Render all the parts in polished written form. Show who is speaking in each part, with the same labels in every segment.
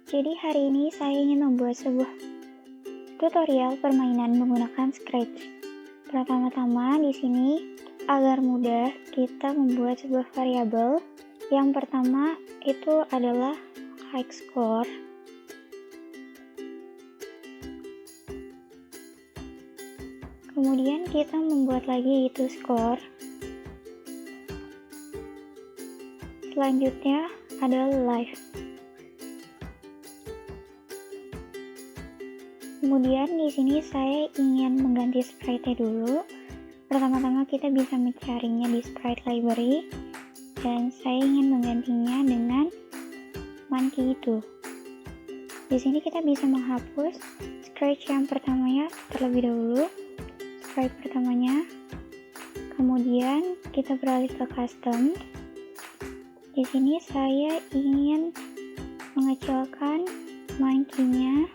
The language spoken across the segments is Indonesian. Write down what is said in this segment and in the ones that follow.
Speaker 1: Jadi hari ini saya ingin membuat sebuah tutorial permainan menggunakan Scratch. Pertama-tama di sini agar mudah kita membuat sebuah variabel. Yang pertama itu adalah high score. Kemudian kita membuat lagi itu score. Selanjutnya adalah live. Kemudian di sini saya ingin mengganti sprite-nya dulu. Pertama-tama kita bisa mencarinya di sprite library dan saya ingin menggantinya dengan monkey itu. Di sini kita bisa menghapus scratch yang pertamanya terlebih dahulu, sprite pertamanya. Kemudian kita beralih ke custom. Di sini saya ingin mengecilkan monkey-nya.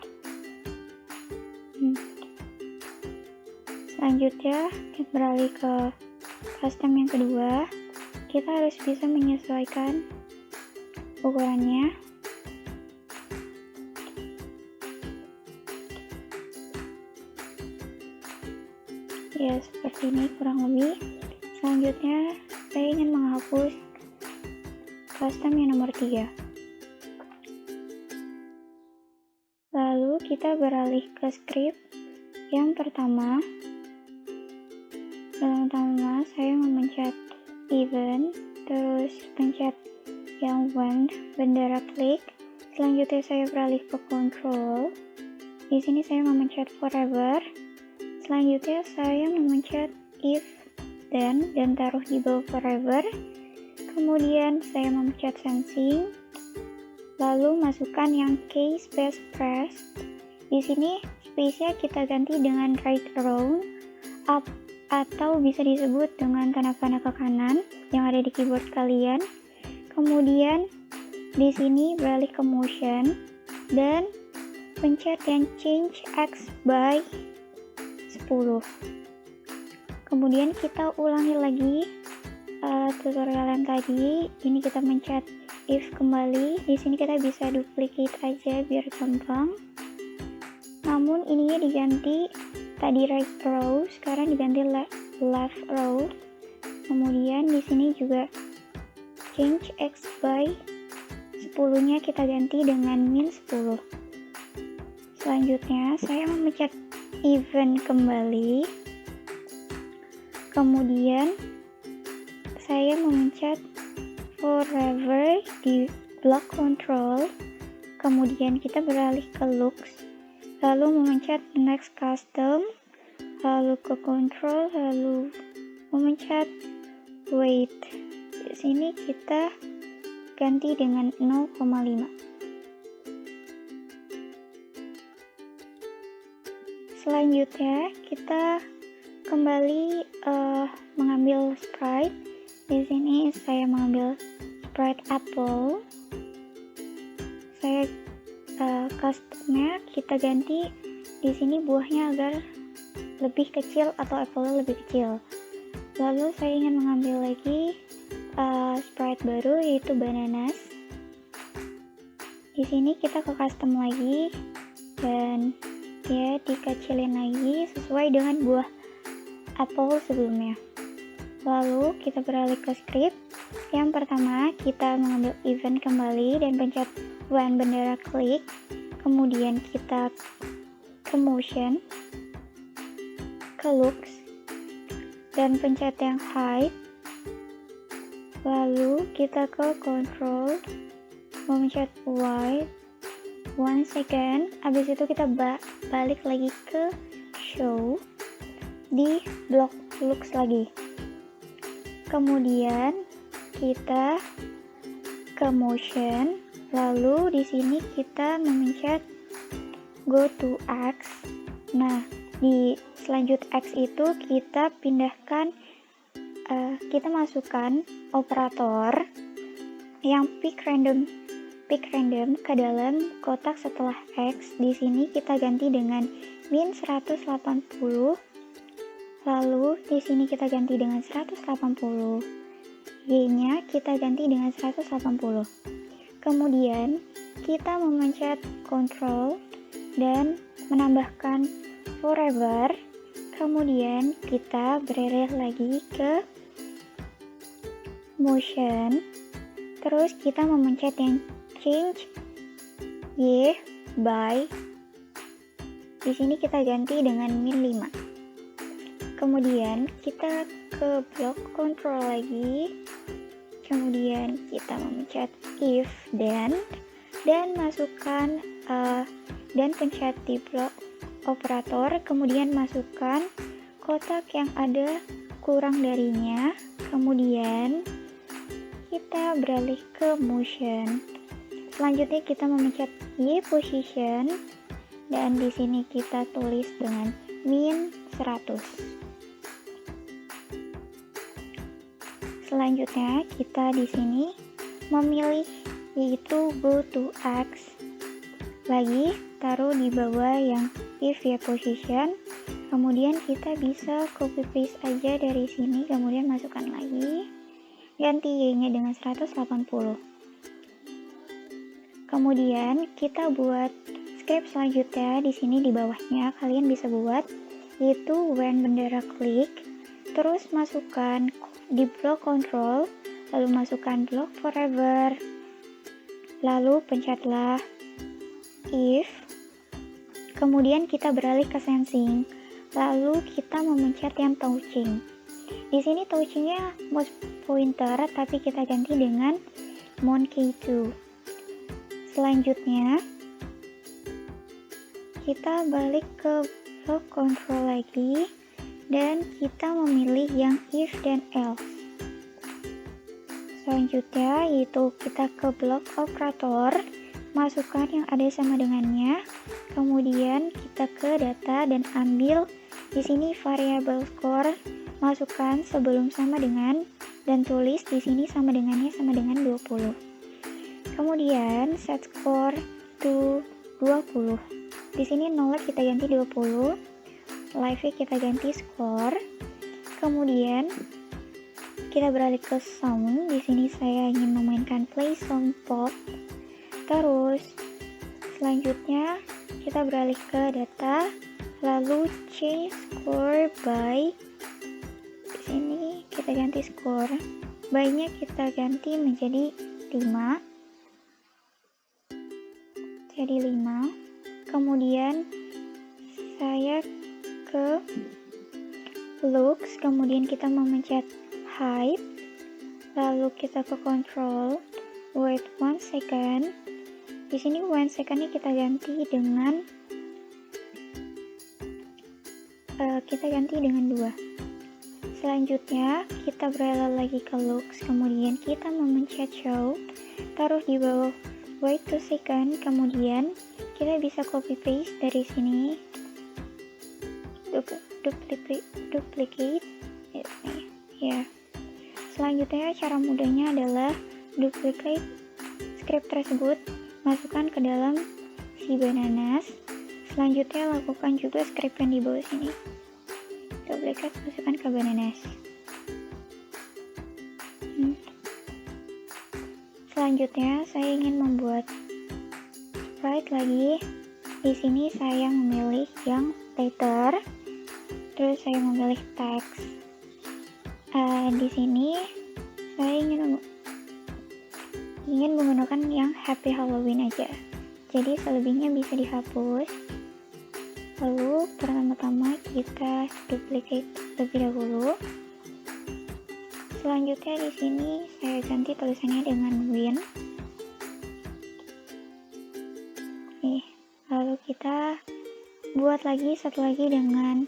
Speaker 1: Selanjutnya kita beralih ke custom yang kedua. Kita harus bisa menyesuaikan ukurannya. Ya, seperti ini kurang lebih. Selanjutnya saya ingin menghapus custom yang nomor 3. Lalu kita beralih ke script. Yang pertama saya memencet event, terus pencet yang bendera klik. Selanjutnya saya beralih ke control. Di sini saya memencet forever. Selanjutnya saya memencet if then dan taruh di bawah forever. Kemudian saya memencet sensing. Lalu masukkan yang key space press. Di sini space-nya kita ganti dengan right arrow up atau bisa disebut dengan tanda panah ke kanan yang ada di keyboard kalian. Kemudian di sini beralih ke motion dan pencet yang change x by 10. Kemudian kita ulangi lagi tutorial yang tadi. Ini kita mencet if kembali. Di sini kita bisa duplicate aja biar gampang. Namun ininya diganti, tadi right row, sekarang diganti left row. Kemudian di sini juga change x by 10-nya kita ganti dengan min 10. Selanjutnya saya memencet event kembali. Kemudian saya memencet forever di block control. Kemudian kita beralih ke looks. Lalu memencet next custom, lalu ke control, lalu memencet weight. Di sini kita ganti dengan 0,5. Selanjutnya kita kembali mengambil sprite. Di sini saya mengambil sprite apple. Saya customnya kita ganti di sini buahnya agar lebih kecil atau apple-nya lebih kecil. Lalu saya ingin mengambil lagi sprite baru yaitu bananas. Di sini kita ke custom lagi dan ya dikecilin lagi sesuai dengan buah apple sebelumnya. Lalu kita beralih ke script. Yang pertama kita mengambil event kembali dan pencet when bendera klik. Kemudian kita ke motion, ke looks dan pencet yang hide. Lalu kita ke control, memencet white 1 second. Habis itu kita balik lagi ke show di block looks lagi. Kemudian kita ke motion, lalu di sini kita memencet go to X. Nah, di selanjut X itu kita pindahkan, kita masukkan operator yang pick random ke dalam kotak setelah X. Di sini kita ganti dengan min 180. Lalu di sini kita ganti dengan 180. Y-nya kita ganti dengan 180. Kemudian kita memencet Ctrl dan menambahkan forever. Kemudian kita beralih lagi ke motion. Terus kita memencet yang change Y by. Di sini kita ganti dengan -5. Kemudian kita ke blok control lagi. Kemudian kita memencet if dan masukkan dan pencet di blok operator. Kemudian masukkan kotak yang ada kurang darinya. Kemudian kita beralih ke motion. Selanjutnya kita memencet Y position dan di sini kita tulis dengan -100. Selanjutnya kita di sini memilih yaitu go to X. Lagi taruh di bawah yang if Y position. Kemudian kita bisa copy paste aja dari sini, kemudian masukkan lagi. Ganti Y-nya dengan 180. Kemudian kita buat script selanjutnya di sini di bawahnya kalian bisa buat yaitu when bendera klik, terus masukkan di blok control, lalu masukkan blok forever, lalu pencetlah if, kemudian kita beralih ke sensing, lalu kita memencet yang touching. Di sini touchingnya mouse pointer, tapi kita ganti dengan monkey 2. Selanjutnya kita balik ke blok control lagi dan kita memilih yang if dan else. Selanjutnya yaitu kita ke blok operator, masukkan yang ada sama dengannya. Kemudian kita ke data dan ambil di sini variabel score, masukkan sebelum sama dengan dan tulis di sini sama dengannya sama dengan 20. Kemudian set score to 20. Di sini 0 kita ganti 20. Live kita ganti score. Kemudian kita beralih ke sound. Di sini saya ingin memainkan play sound pop. Terus selanjutnya kita beralih ke data, lalu change score by. Di sini kita ganti score. By-nya kita ganti menjadi 5. Jadi 5. Kemudian saya ke looks, kemudian kita memencet height, lalu kita ke control, wait 1 second. Di sini 1 secondnya kita ganti dengan 2. Selanjutnya kita beralih lagi ke looks, kemudian kita memencet show, taruh di bawah wait 2 second, kemudian kita bisa copy paste dari sini, duplicate ya. Selanjutnya cara mudahnya adalah duplicate script tersebut, masukkan ke dalam si bananas. Selanjutnya lakukan juga script yang di bawah sini, duplicate, masukkan ke bananas. Selanjutnya saya ingin membuat sprite lagi. Di sini saya memilih yang letter, terus saya memilih text. Di sini saya ingin menggunakan yang Happy Halloween aja. Jadi selebihnya bisa dihapus. Lalu pertama-tama kita duplicate lebih dahulu. Selanjutnya di sini saya ganti tulisannya dengan win. Lalu kita buat lagi satu lagi dengan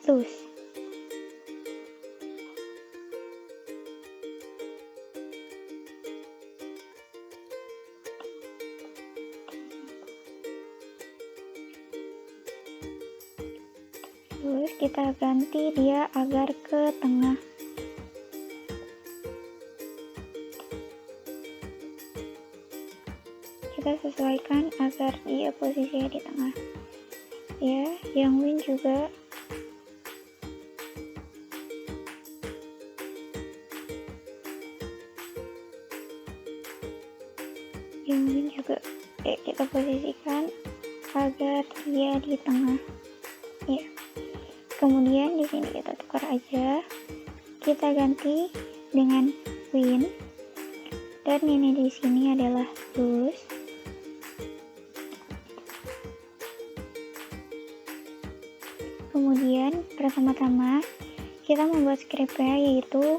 Speaker 1: lose. Terus kita ganti dia agar ke tengah. Kita sesuaikan agar dia posisinya di tengah. Ya, yang win juga Oke, kita posisikan agar dia di tengah. Ya. Kemudian di sini kita tukar aja. Kita ganti dengan win. Dan ini di sini adalah lose. Kemudian pertama-tama kita membuat scriptnya, yaitu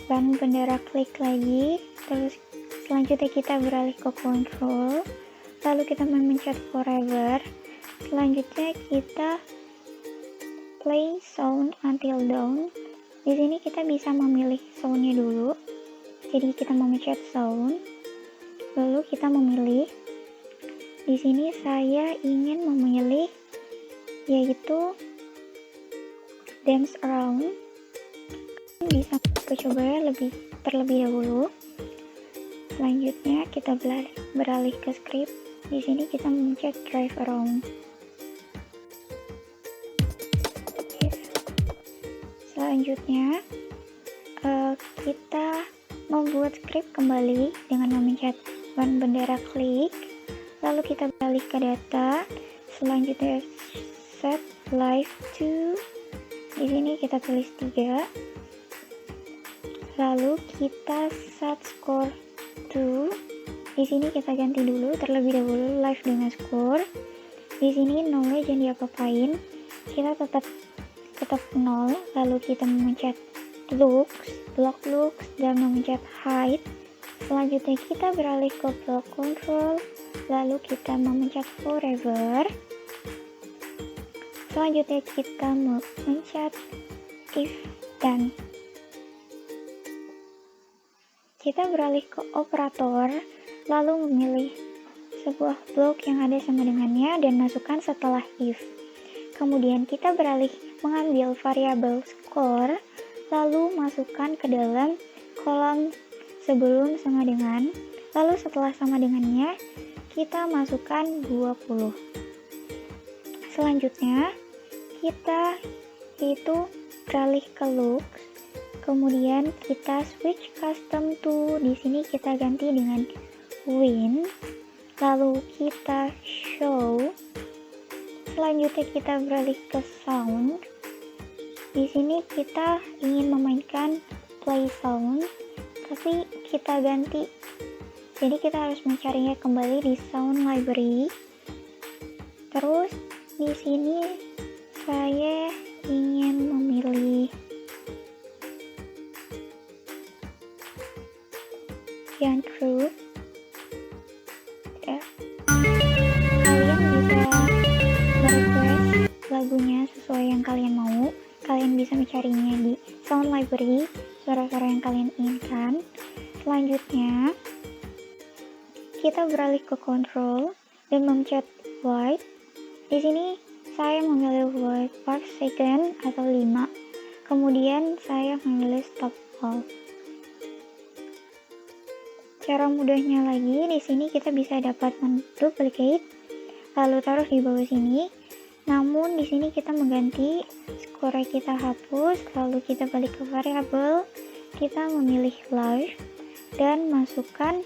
Speaker 1: ban bendera klik lagi, terus selanjutnya kita beralih ke control, lalu kita memencet forever, selanjutnya kita play sound until dawn. Di sini kita bisa memilih soundnya dulu, jadi kita memencet sound, lalu kita memilih. Di sini saya ingin memilih yaitu dance around. Bisa coba terlebih dahulu. Selanjutnya kita beralih ke script. Di sini kita mencet drive around. Selanjutnya kita membuat script kembali dengan memencet ban bendera klik. Lalu kita beralih ke data. Selanjutnya set live to. Di sini kita tulis 3. Lalu kita set score to. Di sini kita ganti dulu terlebih dahulu live dengan score. Di sini nolnya jangan diapa-apain. Kita tetap 0. Lalu kita memencet block looks dan memencet hide. Selanjutnya kita beralih ke block control. Lalu kita memencet forever. Selanjutnya kita mencet if dan kita beralih ke operator, lalu memilih sebuah blok yang ada sama dengannya dan masukkan setelah if. Kemudian kita beralih mengambil variabel score, lalu masukkan ke dalam kolom sebelum sama dengan, lalu setelah sama dengannya kita masukkan 20. Selanjutnya kita beralih ke looks, kemudian kita switch custom to. Di sini kita ganti dengan win, lalu kita show. Selanjutnya kita beralih ke sound. Di sini kita ingin memainkan play sound, tapi kita ganti. Jadi kita harus mencarinya kembali di sound library. Terus di sini saya ingin memilih yang true. Ya. Kalian bisa merequest lagunya sesuai yang kalian mau. Kalian bisa mencarinya di sound library, suara-suara yang kalian inginkan. Selanjutnya kita beralih ke control dan memencet white. Di sini saya memilih white 5 second atau 5. Kemudian saya memilih stop all. Cara mudahnya lagi, di sini kita bisa dapat menduplicate, lalu taruh di bawah sini. Namun di sini kita mengganti, skor kita hapus, lalu kita balik ke variabel, kita memilih live dan masukkan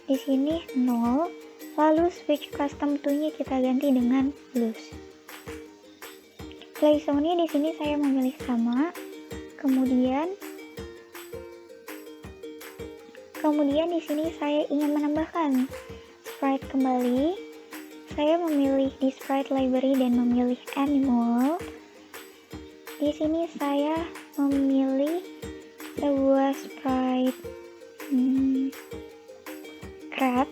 Speaker 1: di sini 0. Lalu switch custom to-nya kita ganti dengan blues. Play sound-nya di sini saya memilih sama. Kemudian di sini saya ingin menambahkan sprite kembali. Saya memilih di sprite library dan memilih animal. Di sini saya memilih sebuah sprite crab.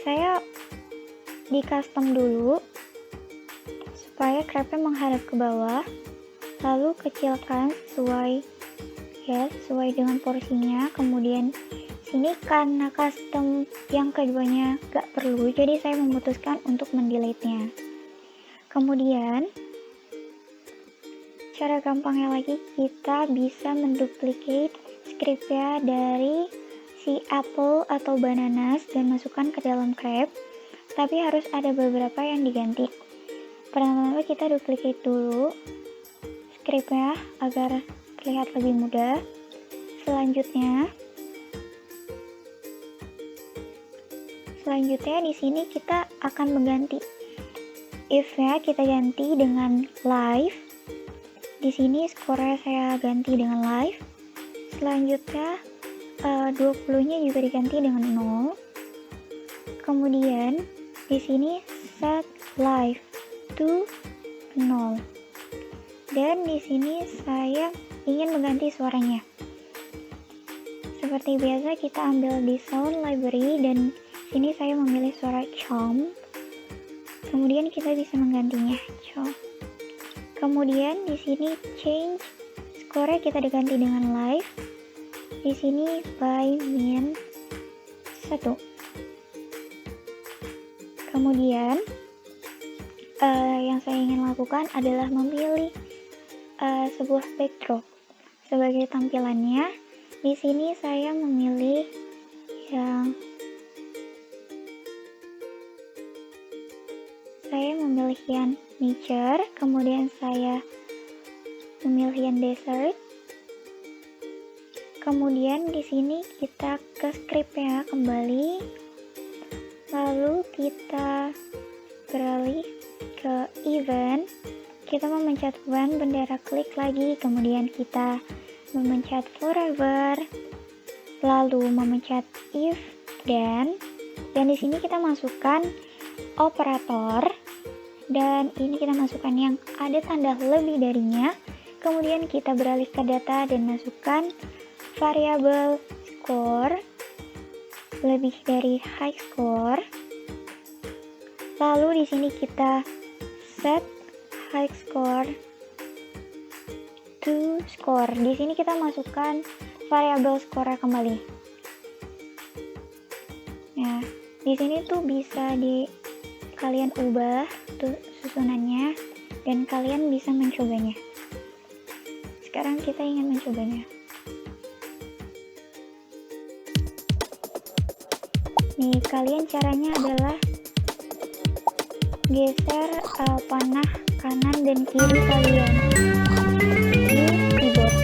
Speaker 1: Saya di custom dulu supaya crabnya menghadap ke bawah, lalu kecilkan sesuai dengan porsinya. Kemudian sini karena custom yang keduanya gak perlu, jadi saya memutuskan untuk mendelete-nya. Kemudian cara gampangnya lagi, kita bisa menduplicate scriptnya dari si apple atau bananas dan masukkan ke dalam crab, tapi harus ada beberapa yang diganti. Pertama-tama kita duplicate dulu scriptnya agar terlihat lebih mudah. Selanjutnya Selanjutnya di sini kita akan mengganti if-nya, kita ganti dengan live. Di sini skornya saya ganti dengan live. Selanjutnya 20-nya juga diganti dengan 0. Kemudian di sini set live to 0. Dan di sini saya ingin mengganti suaranya. Seperti biasa kita ambil di sound library dan sini saya memilih suara chomp. Kemudian kita bisa menggantinya chomp. Kemudian di sini change skornya kita diganti dengan live. Di sini by min 1. Kemudian yang saya ingin lakukan adalah memilih sebuah backdrop sebagai tampilannya. Di sini saya memilih yang nature, kemudian saya memilih yang desert. Kemudian di sini kita ke scriptnya kembali, lalu kita beralih ke event. Kita memencet when, bendera klik lagi, kemudian kita memencet forever, lalu memencet if dan di sini kita masukkan operator. Dan ini kita masukkan yang ada tanda lebih darinya. Kemudian kita beralih ke data dan masukkan variabel score lebih dari high score. Lalu di sini kita set high score to score. Di sini kita masukkan variabel score kembali. Nah, di sini tuh bisa kalian ubah tuh susunannya dan kalian bisa mencobanya. Sekarang kita ingin mencobanya. Nih, kalian caranya adalah geser panah kanan dan kiri kalian di keyboard.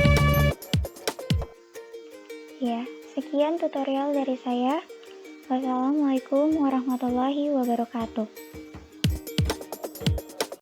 Speaker 1: Ya, sekian tutorial dari saya. Wassalamualaikum warahmatullahi wabarakatuh.